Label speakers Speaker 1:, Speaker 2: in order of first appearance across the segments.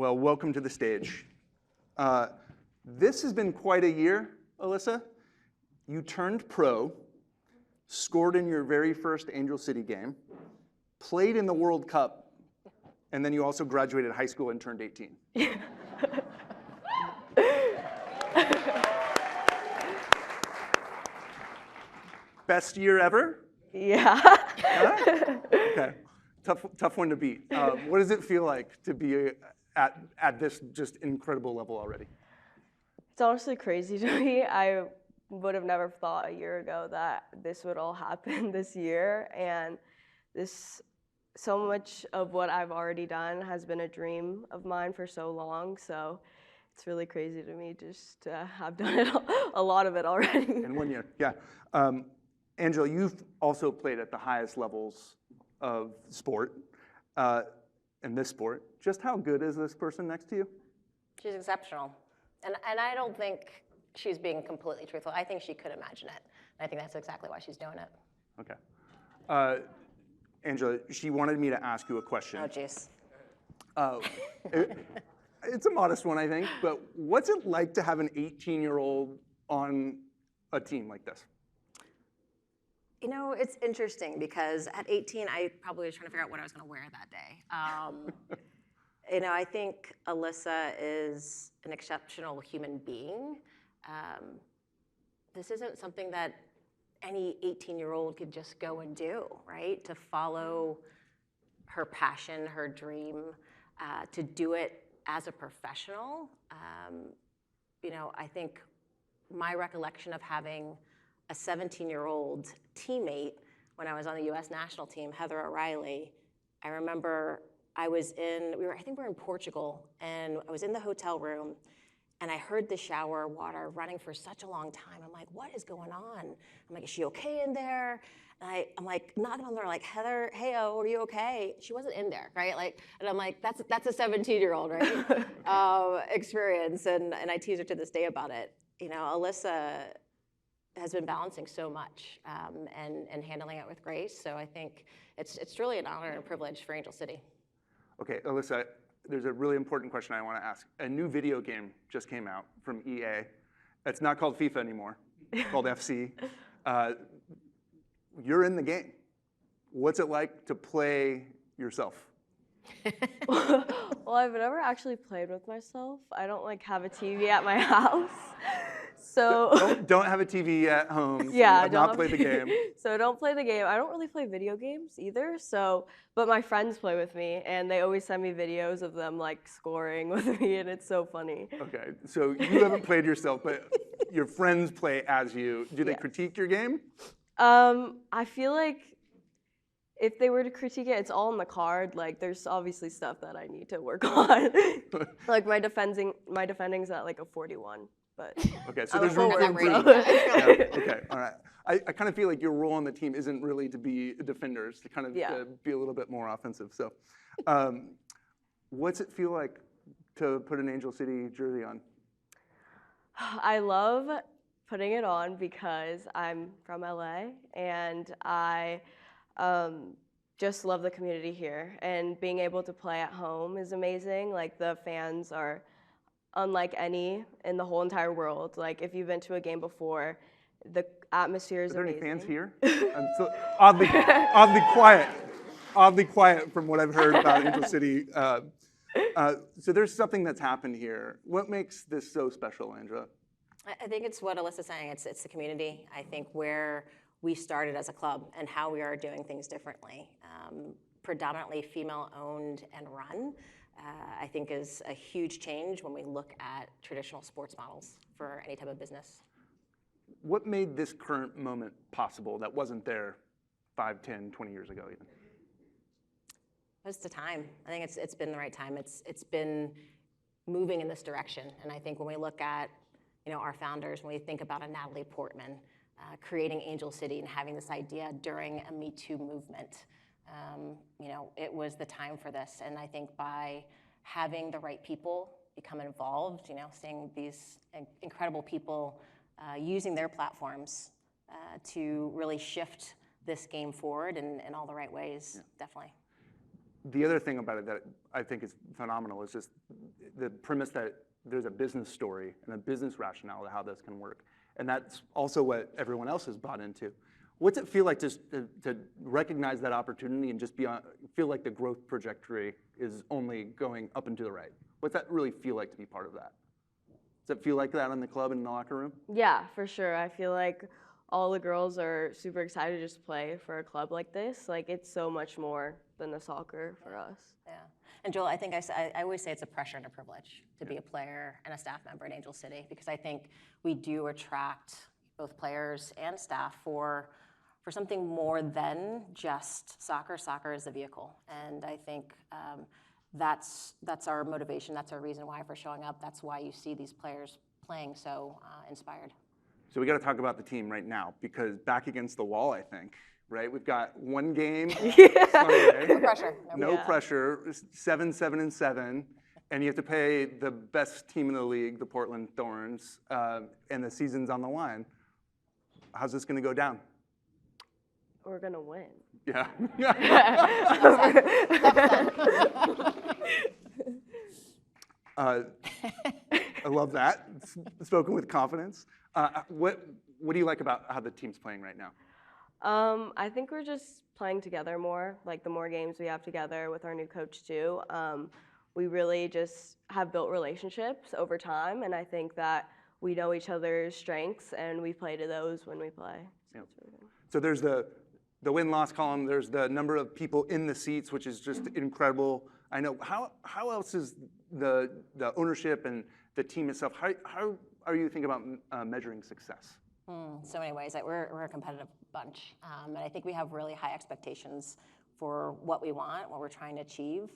Speaker 1: Well, welcome to the stage. This has been quite a year, Alyssa. You turned pro, scored in your very first Angel City game, played in the World Cup, and then you also graduated high school and turned 18. Best year ever?
Speaker 2: Yeah.
Speaker 1: Huh? Okay, tough one to beat. What does it feel like to be at this just incredible level already?
Speaker 2: It's honestly crazy to me. I would have never thought a year ago that this would all happen this year, and so much of what I've already done has been a dream of mine for so long, so it's really crazy to me just to have done it, a lot of it already.
Speaker 1: In 1 year, yeah. Angela, you've also played at the highest levels of sport, in this sport. Just how good is this person next to you?
Speaker 3: She's exceptional. And I don't think she's being completely truthful. I think she could imagine it. And I think that's exactly why she's doing it.
Speaker 1: Okay. Angela, she wanted me to ask you a question.
Speaker 3: Oh, jeez.
Speaker 1: It's a modest one, I think, but what's it like to have an 18-year-old on a team like this?
Speaker 3: You know, it's interesting because at 18, I probably was trying to figure out what I was going to wear that day. You know, I think Alyssa is an exceptional human being. This isn't something that any 18-year-old could just go and do, right? To follow her passion, her dream, to do it as a professional. You know, I think my recollection of having a 17-year-old teammate when I was on the U.S. national team, Heather OReilly, I remember I think we were in Portugal, and I was in the hotel room, and I heard the shower water running for such a long time. I'm like, what is going on? I'm like, is she okay in there? And I'm like knocking on the door, like, Heather, hey-o, are you okay? She wasn't in there, right? Like, and I'm like, that's a 17-year-old, right? Experience, and I tease her to this day about it. You know, Alyssa has been balancing so much and handling it with grace. So I think it's really an honor and a privilege for Angel City.
Speaker 1: Okay, Alyssa, there's a really important question I want to ask. A new video game just came out from EA. It's not called FIFA anymore. It's called FC. You're in the game. What's it like to play yourself?
Speaker 2: Well, I've never actually played with myself. I don't have a TV at my house. So
Speaker 1: don't have a TV at home. So
Speaker 2: yeah,
Speaker 1: you have not played the game.
Speaker 2: So don't play the game. I don't really play video games either. But my friends play with me, and they always send me videos of them scoring with me, and it's so funny.
Speaker 1: Okay, so you haven't played yourself, but your friends play as you. Do they critique your game?
Speaker 2: I feel like if they were to critique it, it's all in the card. There's obviously stuff that I need to work on. My defending's at a 41. But
Speaker 1: okay, so there's room for improvement. Yeah, okay, all right. I kind of feel like your role on the team isn't really to be defenders, to kind of to be a little bit more offensive. So what's it feel like to put an Angel City jersey on?
Speaker 2: I love putting it on because I'm from LA, and I just love the community here. And being able to play at home is amazing. The fans are unlike any in the whole entire world. If you've been to a game before, the atmosphere is amazing.
Speaker 1: Are there any fans here? I'm so oddly quiet from what I've heard about Angel City. So there's something that's happened here. What makes this so special, Angela?
Speaker 3: I think it's what Alyssa's saying. It's the community. I think where we started as a club and how we are doing things differently. Predominantly female-owned and run. I think is a huge change when we look at traditional sports models for any type of business.
Speaker 1: What made this current moment possible that wasn't there 5, 10, 20 years ago even?
Speaker 3: It's the time. I think it's been the right time. It's been moving in this direction. And I think when we look at our founders, when we think about a Natalie Portman creating Angel City and having this idea during a Me Too movement, it was the time for this. And I think by having the right people become involved, seeing these incredible people using their platforms to really shift this game forward in all the right ways, definitely.
Speaker 1: the other thing about it that I think is phenomenal is just the premise that there's a business story and a business rationale to how this can work. And that's also what everyone else has bought into. What's it feel like to recognize that opportunity and just feel like the growth trajectory is only going up and to the right? What's that really feel like to be part of that? Does it feel like that in the club and in the locker room?
Speaker 2: Yeah, for sure. I feel like all the girls are super excited to just play for a club like this. Like, it's so much more than the soccer for us.
Speaker 3: Yeah. And Joel, I think I always say it's a pressure and a privilege to be a player and a staff member at Angel City, because I think we do attract both players and staff for something more than just soccer. Soccer is the vehicle. And I think that's our motivation. That's our reason why for showing up. That's why you see these players playing so inspired.
Speaker 1: So we got to talk about the team right now, because back against the wall, I think, right? We've got one game Sunday.
Speaker 3: No pressure.
Speaker 1: No pressure, 7-7-7, and you have to play the best team in the league, the Portland Thorns, and the season's on the line. How's this going to go down?
Speaker 2: We're going to win.
Speaker 1: Yeah. I love that. Spoken with confidence. What do you like about how the team's playing right now?
Speaker 2: I think we're just playing together more. Like, the more games we have together with our new coach too, we really just have built relationships over time, and I think that we know each other's strengths and we play to those when we play. So,
Speaker 1: Yep.
Speaker 2: it's really good.
Speaker 1: So there's the win-loss column. There's the number of people in the seats, which is just incredible. I know. How else is the ownership and the team itself? How are you thinking about measuring success?
Speaker 3: So many ways. We're a competitive bunch, and I think we have really high expectations for what we want, what we're trying to achieve.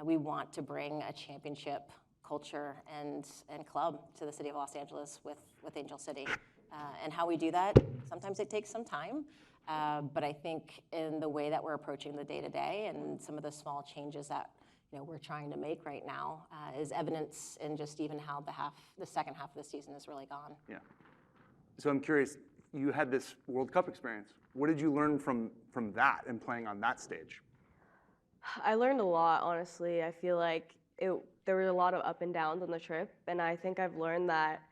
Speaker 3: We want to bring a championship culture and club to the city of Los Angeles with Angel City. And how we do that, sometimes it takes some time, but I think in the way that we're approaching the day-to-day and some of the small changes that we're trying to make right now is evidence in just even how the second half of the season has really gone.
Speaker 1: Yeah. So I'm curious, you had this World Cup experience. What did you learn from that and playing on that stage?
Speaker 2: I learned a lot, honestly. I feel like there were a lot of up and downs on the trip, and I think I've learned that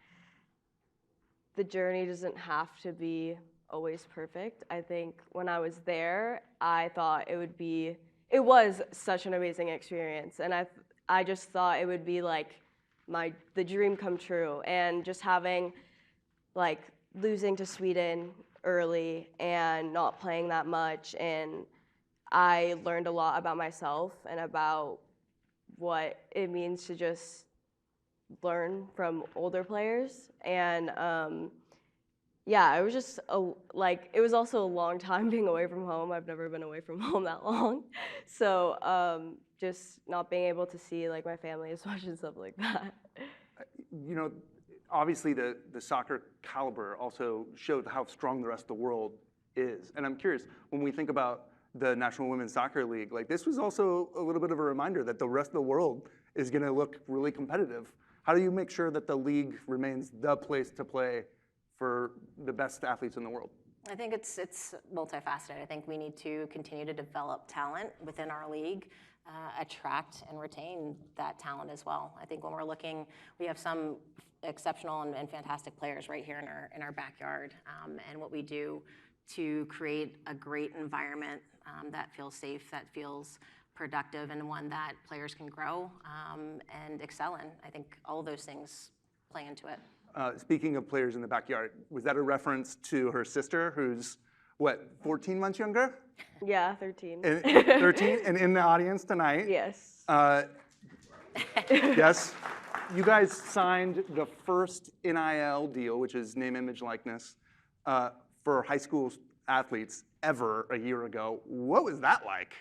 Speaker 2: the journey doesn't have to be always perfect. I think when I was there, I thought it was such an amazing experience, and I just thought it would be like the dream come true, and just having losing to Sweden early and not playing that much, and I learned a lot about myself and about what it means to just learn from older players. And yeah, it was just it was also a long time being away from home. I've never been away from home that long. So just not being able to see my family as much and stuff like that.
Speaker 1: Obviously the soccer caliber also showed how strong the rest of the world is. And I'm curious, when we think about the National Women's Soccer League, this was also a little bit of a reminder that the rest of the world is going to look really competitive. How do you make sure that the league remains the place to play for the best athletes in the world?
Speaker 3: I think it's multifaceted. I think we need to continue to develop talent within our league, attract and retain that talent as well. I think when we're looking, we have some exceptional and fantastic players right here in our backyard, and what we do to create a great environment that feels safe, that feels productive, and one that players can grow and excel in. I think all of those things play into it.
Speaker 1: Speaking of players in the backyard, was that a reference to her sister, who's, 14 months younger?
Speaker 2: Yeah, 13.
Speaker 1: 13, and in the audience tonight.
Speaker 2: Yes.
Speaker 1: Yes. You guys signed the first NIL deal, which is name, image, likeness, for high school athletes ever a year ago. What was that like?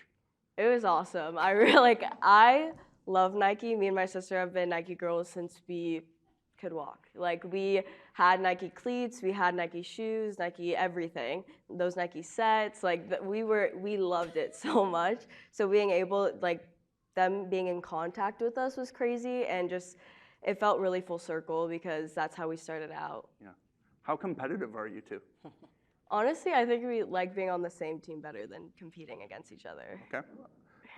Speaker 2: It was awesome. I love Nike. Me and my sister have been Nike girls since we could walk. We had Nike cleats, we had Nike shoes, Nike everything. Those Nike sets, we loved it so much. So being able, them being in contact with us was crazy, and just it felt really full circle because that's how we started out.
Speaker 1: Yeah. How competitive are you two?
Speaker 2: Honestly, I think we like being on the same team better than competing against each other.
Speaker 1: Okay.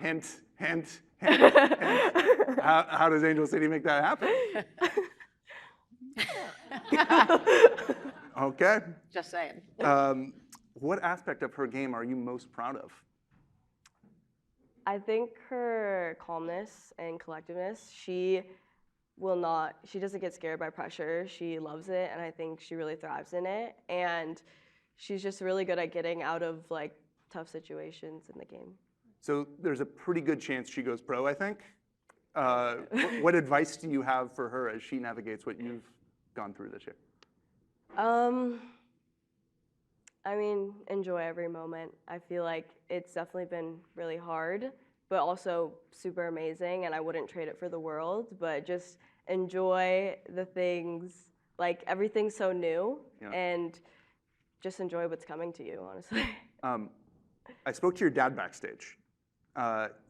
Speaker 1: Hint, hint, hint, hint. How does Angel City make that happen? Okay.
Speaker 3: Just saying.
Speaker 2: What aspect of her game are you most proud of? I think her calmness and collectiveness. She doesn't get scared by pressure. She loves it, and I think she really thrives in it. And she's just really good at getting out of like tough situations in the game. So there's a pretty good chance she goes pro, I think. What advice do you have for her as she navigates what you've gone through this year? I mean, enjoy every moment. I feel like it's definitely been really hard, but also super amazing, and I wouldn't trade it for the world, but just enjoy the things, like everything's so new, and just enjoy what's coming to you, honestly. I spoke to your dad backstage.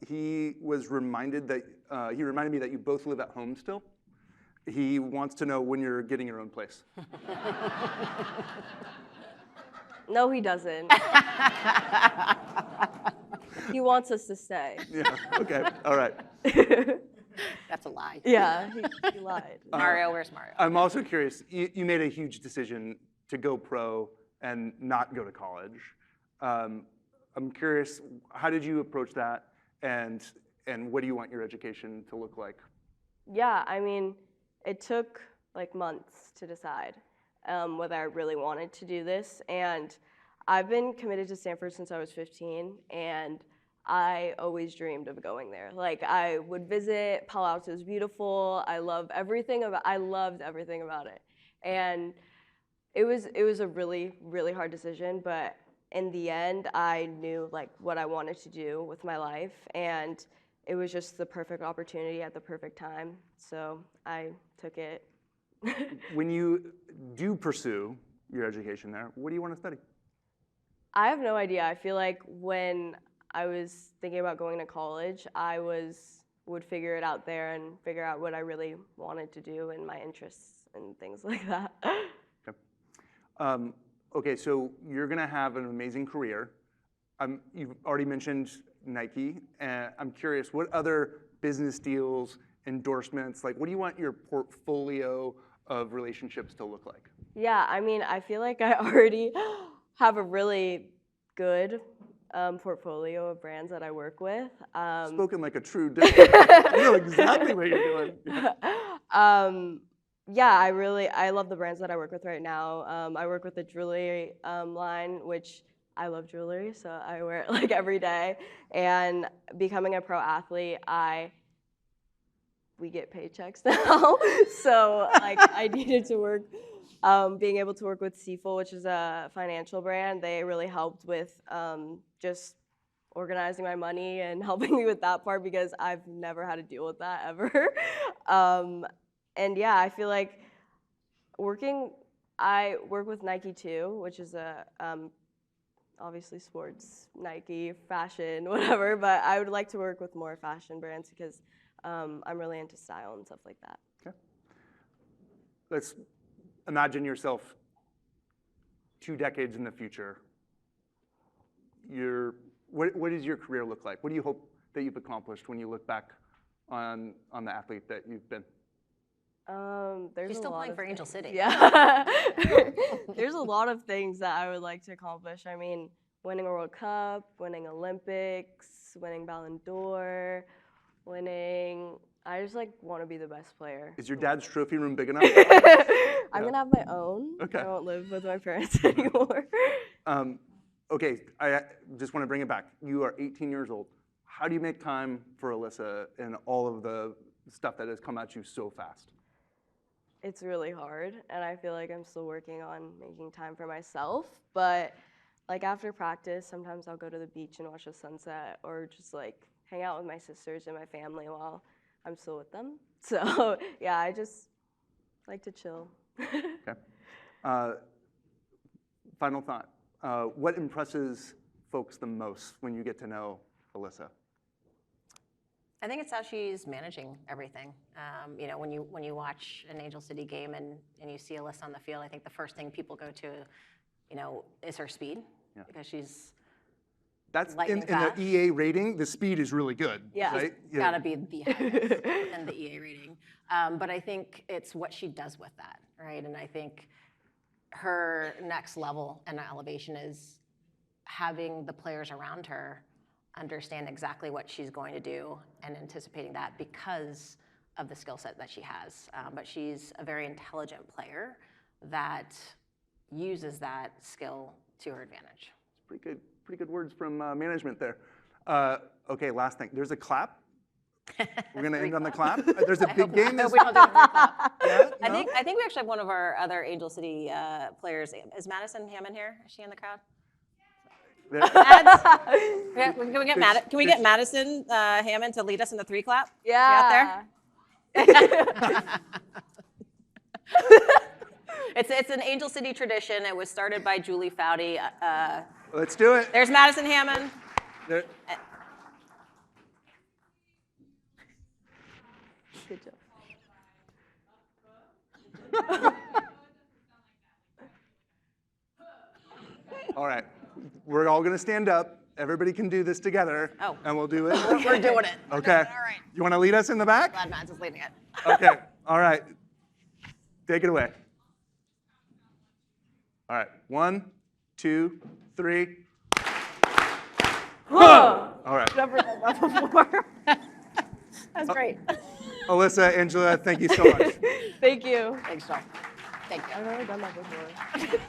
Speaker 2: He reminded me that you both live at home still. He wants to know when you're getting your own place. No, he doesn't. He wants us to stay. Yeah, okay, all right.
Speaker 3: That's a lie.
Speaker 2: Yeah, he lied.
Speaker 3: Mario, where's Mario?
Speaker 1: I'm also curious, you made a huge decision to go pro and not go to college. I'm curious, how did you approach that, and what do you want your education to look like?
Speaker 2: Yeah, I mean, it took like months to decide whether I really wanted to do this, and I've been committed to Stanford since I was 15, and I always dreamed of going there. Like, I would visit, Palo Alto is beautiful, I loved everything about it. And it was a really, really hard decision, but in the end, I knew like what I wanted to do with my life, and it was just the perfect opportunity at the perfect time, so I took it.
Speaker 1: When you do pursue your education there, what do you want to study?
Speaker 2: I have no idea. I feel like when I was thinking about going to college, I would figure it out there and figure out what I really wanted to do and my interests and things like that.
Speaker 1: Okay. Okay, so you're going to have an amazing career. You've already mentioned Nike. I'm curious, what other business deals, endorsements, like what do you want your portfolio of relationships to look like?
Speaker 2: Yeah, I mean, I feel like I already have a really good portfolio of brands that I work with.
Speaker 1: Spoken like a true diplomat. You know exactly what you're doing. Yeah.
Speaker 2: Yeah, I love the brands that I work with right now. I work with the jewelry line, which I love jewelry, so I wear it like every day. And becoming a pro athlete, we get paychecks now, so like I needed to work. Being able to work with Seaful, which is a financial brand, they really helped with just organizing my money and helping me with that part because I've never had to deal with that ever. And yeah, I feel like I work with Nike too, which is a obviously sports, Nike, fashion, whatever, but I would like to work with more fashion brands because I'm really into style and stuff like that.
Speaker 1: Okay. Let's imagine yourself 2 decades in the future. What does your career look like? What do you hope that you've accomplished when you look back on the athlete that you've been?
Speaker 3: She's still playing for Angel City.
Speaker 2: Yeah. There's a lot of things that I would like to accomplish. I mean, winning a World Cup, winning Olympics, winning Ballon d'Or, I just like want to be the best player.
Speaker 1: Is your dad's trophy room big enough?
Speaker 2: I'm gonna have my own.
Speaker 1: Okay.
Speaker 2: I won't live with my parents anymore.
Speaker 1: Okay, I just want to bring it back. You are 18 years old. How do you make time for Alyssa and all of the stuff that has come at you so fast?
Speaker 2: It's really hard, and I feel like I'm still working on making time for myself, but like after practice, sometimes I'll go to the beach and watch the sunset or just like hang out with my sisters and my family while I'm still with them. So yeah, I just like to chill.
Speaker 1: Okay. Final thought. What impresses folks the most when you get to know Alyssa?
Speaker 3: I think it's how she's managing everything. You know, when you watch an Angel City game and you see Alyssa on the field, I think the first thing people go to, you know, is her speed, because she's
Speaker 1: That's
Speaker 3: lightning
Speaker 1: in
Speaker 3: fast.
Speaker 1: the EA rating. The speed is really good.
Speaker 2: Yeah.
Speaker 1: Right?
Speaker 3: It's gotta be the highest in the EA rating. But I think it's what she does with that, right? And I think her next level and elevation is having the players around her understand exactly what she's going to do and anticipating that because of the skill set that she has. But she's a very intelligent player that uses that skill to her advantage.
Speaker 1: Pretty good words from management there. Okay, last thing. There's a clap. We're gonna end on the clap. There's a big game.
Speaker 3: I hope we don't do a recap.
Speaker 1: Yeah?
Speaker 4: I
Speaker 1: No?
Speaker 4: think we actually have one of our other Angel City players. Is Madison Hammond here? Is she in the crowd?
Speaker 1: There-
Speaker 4: Yeah, can we get Madison Hammond to lead us in the 3 clap?
Speaker 2: Yeah.
Speaker 4: Is she out there? It's an Angel City tradition. It was started by Julie Foudy.
Speaker 1: Let's do it.
Speaker 4: There's Madison Hammond.
Speaker 1: There-
Speaker 2: Good job.
Speaker 1: All right. We're all gonna stand up. Everybody can do this together.
Speaker 4: Oh.
Speaker 1: And we'll do it.
Speaker 4: We're doing it.
Speaker 1: Okay.
Speaker 4: All right.
Speaker 1: You wanna lead us in the back?
Speaker 4: Glad Madison's leading it.
Speaker 1: Okay. All right. Take it away. All right. 1, 2, 3.
Speaker 2: Whoa!
Speaker 1: All right.
Speaker 2: Never done that before.
Speaker 4: That's great.
Speaker 1: Alyssa, Angela, thank you so much.
Speaker 2: Thank you.
Speaker 4: Thanks, Joel. Thank you.
Speaker 2: I've never done that before.